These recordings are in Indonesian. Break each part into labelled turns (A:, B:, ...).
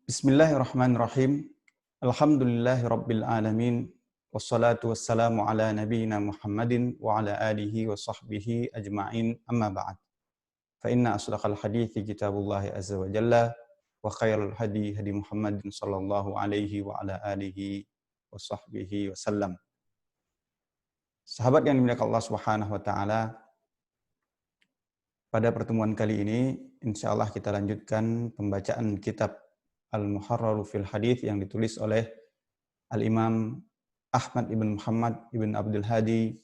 A: Bismillahirrahmanirrahim. Alhamdulillahirabbil alamin. Wassalatu wassalamu ala nabiyyina Muhammadin wa ala alihi wa sahbihi ajma'in. Amma ba'd. Fa inna asdaqal hadithi kitabullah azza wa jalla wa khairal hadi hadi Muhammadin sallallahu alaihi wa ala alihi wa sahbihi wasallam. Sahabat yang dimuliakan Allah Subhanahu wa taala, pada pertemuan kali ini insyaallah kita lanjutkan pembacaan kitab Al-Muharraru fil Hadits yang ditulis oleh Al-Imam Ahmad ibn Muhammad ibn Abdul Hadi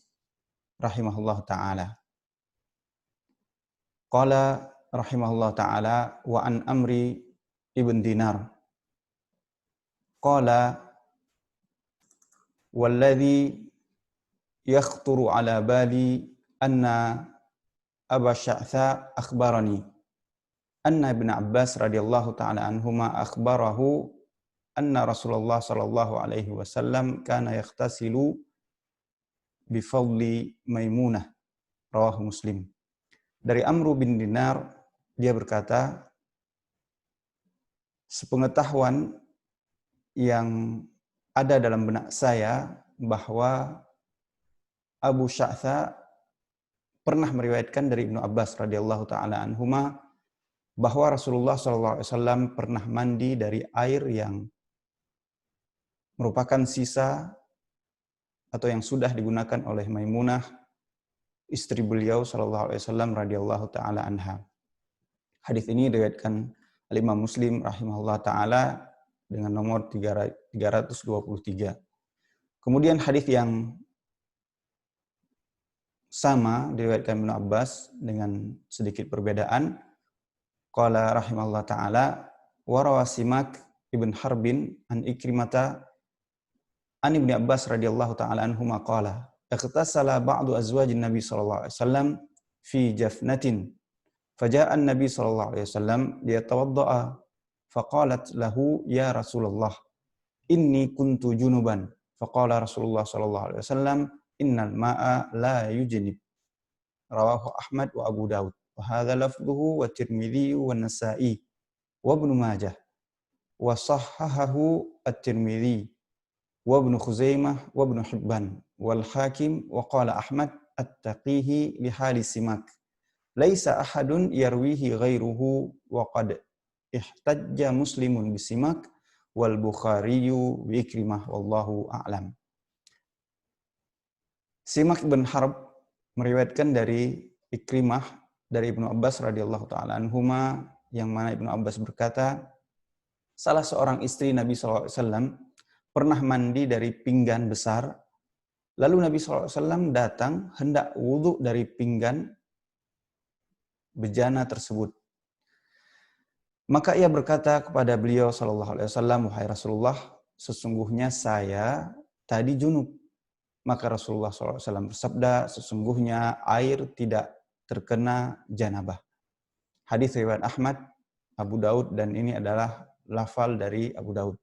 A: rahimahullah ta'ala. Qala rahimahullah ta'ala wa an Amri ibn Dinar. Qala walladhi yakhturu ala bali anna Aba Sya'tha akhbarani anna Ibn Abbas radhiyallahu ta'ala anhuma akhbarahu anna Rasulullah sallallahu alaihi wasallam kana yakhtasilu bi fadli Maimunah, rawahu Muslim. Dari Amr bin Dinar, dia berkata, sepengetahuan yang ada dalam benak saya bahwa Abu Sya'tha pernah meriwayatkan dari Ibnu Abbas radhiyallahu ta'ala anhuma bahwa Rasulullah SAW pernah mandi dari air yang merupakan sisa atau yang sudah digunakan oleh Maimunah, istri beliau SAW radhiyallahu ta'ala anha. Hadis ini diriwayatkan oleh Imam Muslim rahimahullah ta'ala dengan nomor 323. Kemudian hadis yang sama diriwayatkan Ibnu Abbas dengan sedikit perbedaan. Qala rahimahullah ta'ala wa rawa Simak ibn Harbin an Ikrimata an Ibnu Abbas radhiyallahu ta'ala anhuma qala ightasala ba'du azwajin Nabi sallallahu alaihi wasallam fi jafnatin faja'a an-nabi sallallahu alaihi wasallam liyatawadda'a faqalat lahu ya Rasulullah inni kuntu junuban faqala Rasulullah sallallahu alaihi wasallam innal ma'a la yujnib, rawahu Ahmad wa Abu Daud wa hadza lafdhuhu wa Tirmidzi wa Nasa'i wa Ibnu Majah wa sahhahahu at-Tirmidzi wa Ibnu Khuzaimah wa Ibnu Hibban wal Hakim wa qala Ahmad at-taqihi li hali Simak laisa ahadun yarwihi ghairuhu wa qad ihtajja Muslimun bi Simak wal Bukhariyu bi Ikrimah wallahu a'lam. Simak bin Harb meriwayatkan dari Ikrimah dari Ibnu Abbas radhiyallahu ta'ala anhuma, yang mana Ibnu Abbas berkata, salah seorang istri Nabi SAW pernah mandi dari pinggan besar, lalu Nabi SAW datang hendak wudhu dari pinggan bejana tersebut. Maka ia berkata kepada beliau SAW, wahai Rasulullah, sesungguhnya saya tadi junub. Maka Rasulullah SAW bersabda, sesungguhnya air tidak terkena janabah. Hadis riwayat Ahmad, Abu Daud, dan ini adalah lafal dari Abu Daud.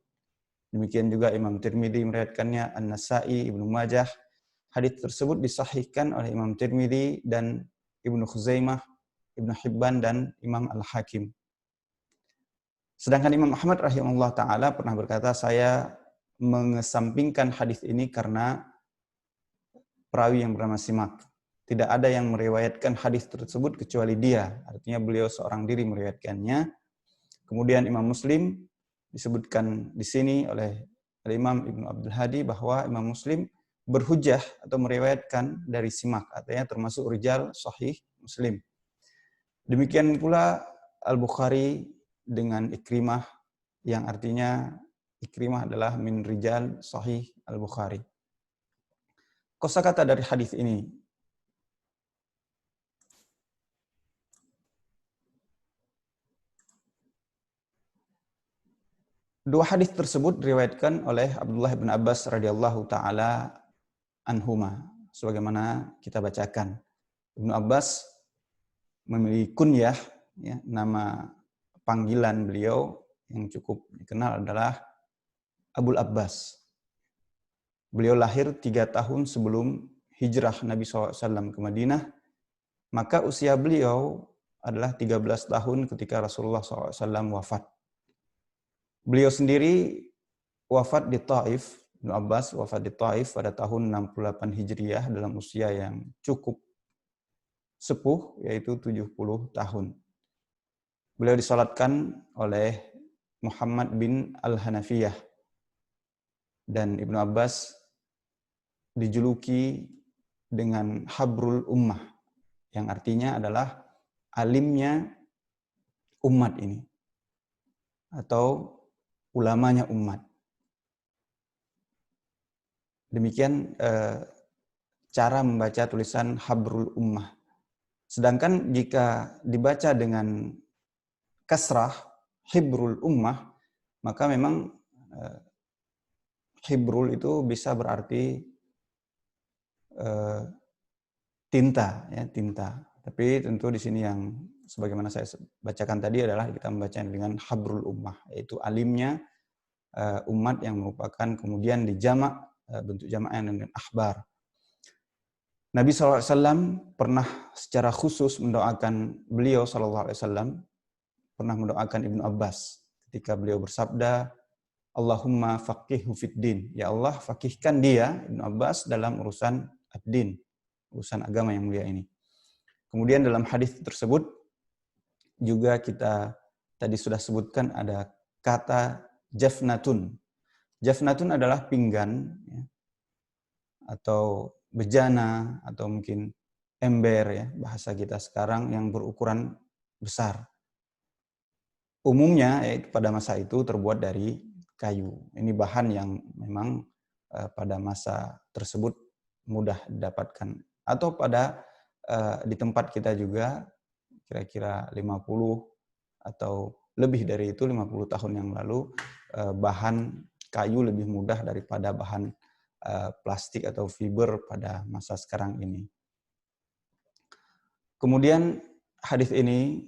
A: Demikian juga Imam Tirmidzi meriwayatkannya, An-Nasa'i, Ibnu Majah. Hadis tersebut disahihkan oleh Imam Tirmidzi dan Ibnu Khuzaimah, Ibnu Hibban, dan Imam Al-Hakim. Sedangkan Imam Ahmad rahimahullah ta'ala pernah berkata, saya mengesampingkan hadis ini karena perawi yang bernama Simak. Tidak ada yang meriwayatkan hadis tersebut kecuali dia. Artinya beliau seorang diri meriwayatkannya. Kemudian Imam Muslim disebutkan di sini oleh Imam Ibnu Abdul Hadi bahwa Imam Muslim berhujjah atau meriwayatkan dari Simak. Artinya termasuk rijal sahih Muslim. Demikian pula Al-Bukhari dengan Ikrimah, yang artinya Ikrimah adalah min rijal sahih Al-Bukhari. Kosakata dari hadis ini. Dua hadis tersebut diriwayatkan oleh Abdullah bin Abbas radhiyallahu taala anhuma, sebagaimana kita bacakan. Ibnu Abbas memiliki kunyah, ya, nama panggilan beliau yang cukup dikenal adalah Abul Abbas. Beliau lahir 3 tahun sebelum hijrah Nabi SAW ke Madinah. Maka usia beliau adalah 13 tahun ketika Rasulullah SAW wafat. Beliau sendiri wafat di Taif, Ibnu Abbas wafat di Taif pada tahun 68 Hijriah dalam usia yang cukup sepuh, yaitu 70 tahun. Beliau disalatkan oleh Muhammad bin Al-Hanafiyah, dan Ibnu Abbas dijuluki dengan Habrul Ummah, yang artinya adalah alimnya umat ini, atau ulamanya umat. Demikian cara membaca tulisan Habrul Ummah. Sedangkan jika dibaca dengan kasrah, Hibrul Ummah, maka memang Hibrul itu bisa berarti tinta, ya, tinta. Tapi tentu di sini yang sebagaimana saya bacakan tadi adalah kita membaca dengan Habrul Ummah, yaitu alimnya umat, yang merupakan kemudian dijamak, bentuk jamaknya dengan ahbar. Nabi SAW pernah secara khusus mendoakan beliau SAW, pernah mendoakan Ibnu Abbas ketika beliau bersabda, Allahumma faqihhu fid din. Ya Allah, faqihkan dia, Ibnu Abbas, dalam urusan ad-din, urusan agama yang mulia ini. Kemudian dalam hadis tersebut juga kita tadi sudah sebutkan ada kata jafnatun. Jafnatun adalah pinggan, ya, atau bejana, atau mungkin ember, ya, bahasa kita sekarang, yang berukuran besar. Umumnya pada masa itu terbuat dari kayu. Ini bahan yang memang pada masa tersebut mudah didapatkan. Atau pada di tempat kita juga kira-kira 50 atau lebih dari itu, 50 tahun yang lalu, bahan kayu lebih mudah daripada bahan plastik atau fiber pada masa sekarang ini. Kemudian hadis ini,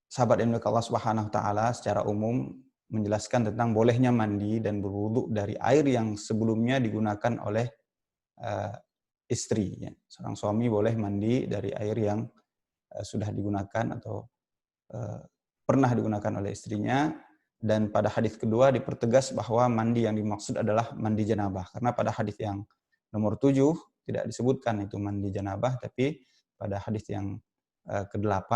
A: sahabat yang dimuliakan Allah Subhanahu wa taala, secara umum menjelaskan tentang bolehnya mandi dan berwudu dari air yang sebelumnya digunakan oleh istri. Ya. Seorang suami boleh mandi dari air yang sudah digunakan atau pernah digunakan oleh istrinya. Dan pada hadis kedua dipertegas bahwa mandi yang dimaksud adalah mandi janabah. Karena pada hadis yang nomor 7 tidak disebutkan itu mandi janabah, tapi pada hadis yang ke-8,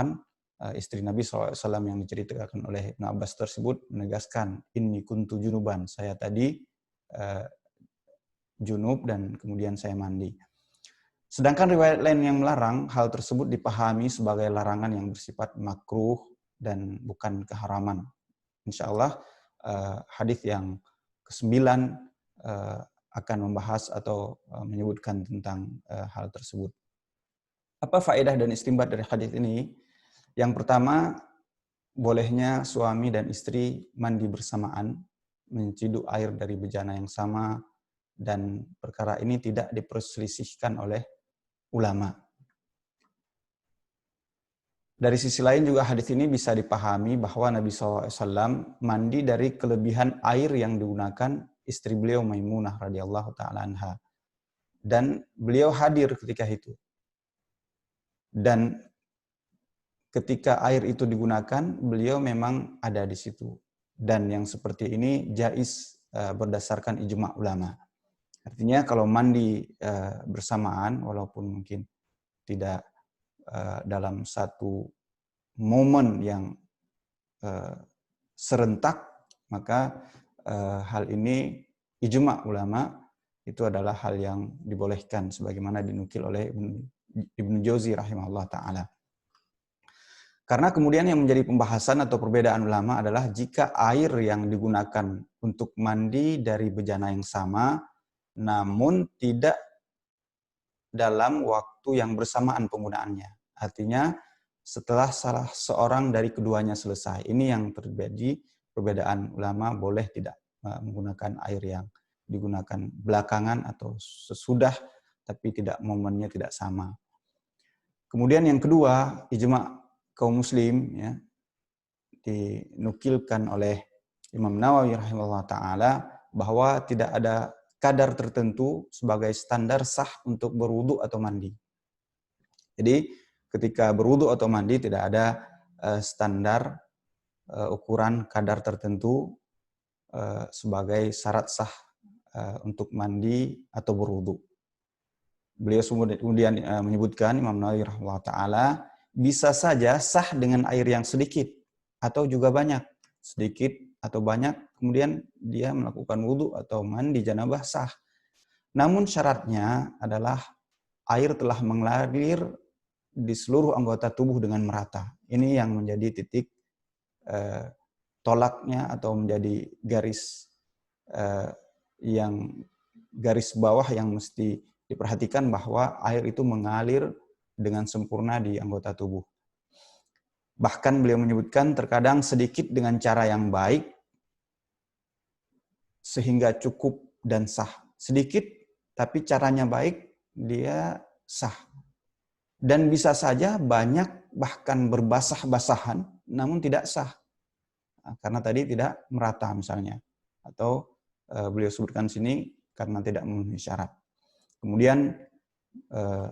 A: istri Nabi SAW yang diceritakan oleh Ibnu Abbas tersebut menegaskan, inni kuntu junuban, saya tadi junub dan kemudian saya mandi. Sedangkan riwayat lain yang melarang hal tersebut dipahami sebagai larangan yang bersifat makruh dan bukan keharaman. Insya Allah hadis yang ke-9 akan membahas atau menyebutkan tentang hal tersebut. Apa faedah dan istinbat dari hadis ini? Yang pertama, bolehnya suami dan istri mandi bersamaan, menciduk air dari bejana yang sama, dan perkara ini tidak diperselisihkan oleh ulama. Dari sisi lain juga hadis ini bisa dipahami bahwa Nabi SAW mandi dari kelebihan air yang digunakan istri beliau Maimunah radhiyallahu taala anha, dan beliau hadir ketika itu. Dan ketika air itu digunakan, beliau memang ada di situ. Dan yang seperti ini jaiz berdasarkan ijma' ulama. Artinya kalau mandi bersamaan, walaupun mungkin tidak dalam satu momen yang serentak, maka hal ini ijma' ulama itu adalah hal yang dibolehkan, sebagaimana dinukil oleh Ibnu Jauzi rahimahullah ta'ala. Karena kemudian yang menjadi pembahasan atau perbedaan ulama adalah jika air yang digunakan untuk mandi dari bejana yang sama, namun tidak dalam waktu yang bersamaan penggunaannya. Artinya setelah salah seorang dari keduanya selesai. Ini yang terjadi perbedaan ulama, boleh tidak menggunakan air yang digunakan belakangan atau sesudah, tapi tidak momennya tidak sama. Kemudian yang kedua, ijma' kaum muslim, ya, dinukilkan oleh Imam Nawawi rahimahullah ta'ala bahwa tidak ada kadar tertentu sebagai standar sah untuk berwudu atau mandi. Jadi ketika berwudu atau mandi tidak ada standar ukuran kadar tertentu sebagai syarat sah untuk mandi atau berwudu. Beliau kemudian menyebutkan, Imam Nawawi rahimahullah ta'ala, bisa saja sah dengan air yang sedikit atau juga banyak. Sedikit atau banyak, kemudian dia melakukan wudu atau mandi janabah sah. Namun syaratnya adalah air telah mengalir di seluruh anggota tubuh dengan merata. Ini yang menjadi titik tolaknya atau menjadi garis garis bawah yang mesti diperhatikan, bahwa air itu mengalir dengan sempurna di anggota tubuh. Bahkan beliau menyebutkan terkadang sedikit dengan cara yang baik sehingga cukup dan sah. Sedikit tapi caranya baik, dia sah. Dan bisa saja banyak bahkan berbasah-basahan namun tidak sah. Karena tadi tidak merata misalnya. Atau beliau sebutkan sini karena tidak memenuhi syarat. Kemudian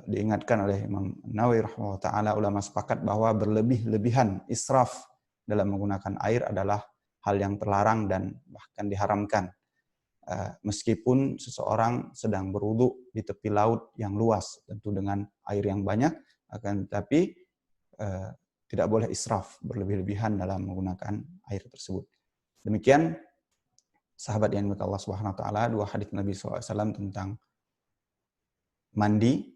A: diingatkan oleh Imam Nawawi rahimahullah ta'ala, ulama sepakat bahwa berlebih-lebihan, israf dalam menggunakan air adalah hal yang terlarang dan bahkan diharamkan. Meskipun seseorang sedang berwudu di tepi laut yang luas, tentu dengan air yang banyak, akan tetapi tidak boleh israf, berlebih-lebihan dalam menggunakan air tersebut. Demikian sahabat yang dimuliakan Allah Subhanahu wa taala, dua hadis Nabi SAW tentang mandi,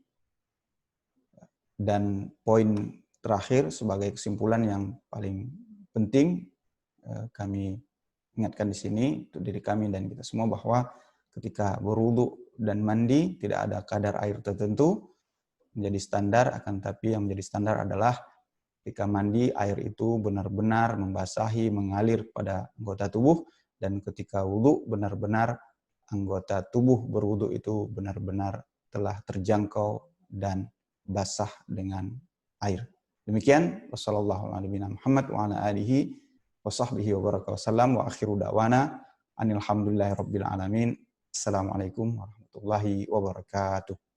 A: dan poin terakhir sebagai kesimpulan yang paling penting kami ingatkan di sini untuk diri kami dan kita semua, bahwa ketika berwudu dan mandi tidak ada kadar air tertentu menjadi standar, akan tapi yang menjadi standar adalah ketika mandi air itu benar-benar membasahi, mengalir pada anggota tubuh, dan ketika wudu benar-benar anggota tubuh berwudu itu benar-benar telah terjangkau dan basah dengan air. Demikian, wassalamualaikum warahmatullahi wabarakatuh, wa akhiru da'wana anilhamdulillahi rabbil alamin. Assalamualaikum warahmatullahi wabarakatuh.